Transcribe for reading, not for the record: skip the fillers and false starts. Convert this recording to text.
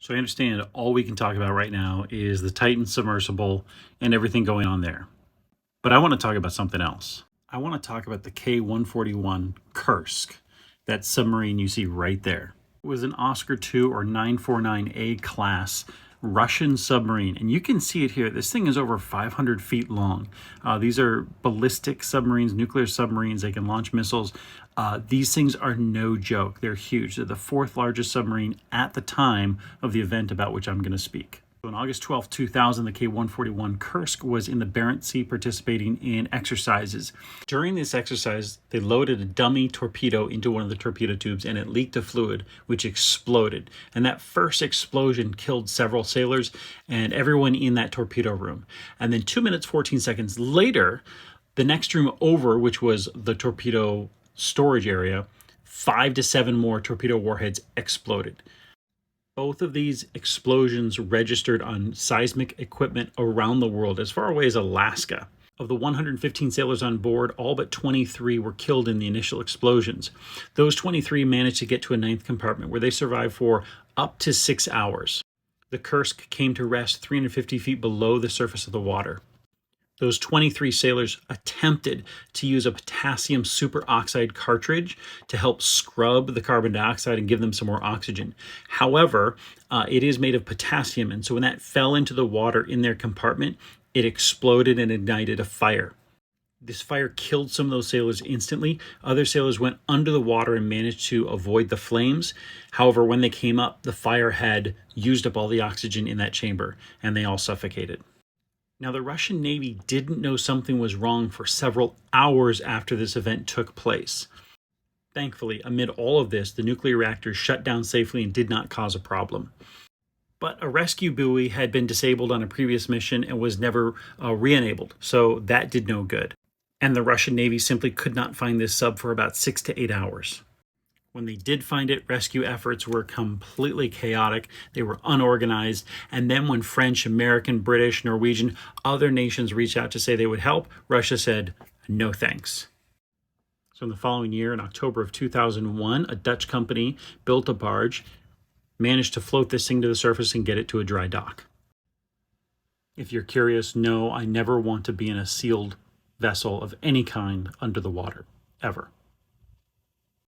So I understand all we can talk about right now is the Titan submersible and everything going on there. But I want to talk about something else. I want to talk about the K-141 Kursk, that submarine you see right there. It was an Oscar II or 949A class Russian submarine, and you can see it here. This thing is over 500 feet long. These are ballistic submarines, nuclear submarines. They can launch missiles. These things are no joke. They're huge. They're the fourth largest submarine at the time of the event about which I'm going to speak. On August 12, 2000, the K-141 Kursk was in the Barents Sea participating in exercises. During this exercise, they loaded a dummy torpedo into one of the torpedo tubes and it leaked a fluid, which exploded. And that first explosion killed several sailors and everyone in that torpedo room. And then 2 minutes, 14 seconds later, the next room over, which was the torpedo storage area, 5 to 7 more torpedo warheads exploded. Both of these explosions registered on seismic equipment around the world, as far away as Alaska. Of the 115 sailors on board, all but 23 were killed in the initial explosions. Those 23 managed to get to a ninth compartment where they survived for up to 6 hours. The Kursk came to rest 350 feet below the surface of the water. Those 23 sailors attempted to use a potassium superoxide cartridge to help scrub the carbon dioxide and give them some more oxygen. However, it is made of potassium, and so when that fell into the water in their compartment, it exploded and ignited a fire. This fire killed some of those sailors instantly. Other sailors went under the water and managed to avoid the flames. However, when they came up, the fire had used up all the oxygen in that chamber, and they all suffocated. Now, the Russian Navy didn't know something was wrong for several hours after this event took place. Thankfully, amid all of this, the nuclear reactors shut down safely and did not cause a problem. But a rescue buoy had been disabled on a previous mission and was never re-enabled, so that did no good. And the Russian Navy simply could not find this sub for about 6 to 8 hours. When they did find it, rescue efforts were completely chaotic. They were unorganized. And then when French, American, British, Norwegian, other nations reached out to say they would help, Russia said, no thanks. So in the following year, in October of 2001, a Dutch company built a barge, managed to float this thing to the surface and get it to a dry dock. If you're curious, no, I never want to be in a sealed vessel of any kind under the water, ever.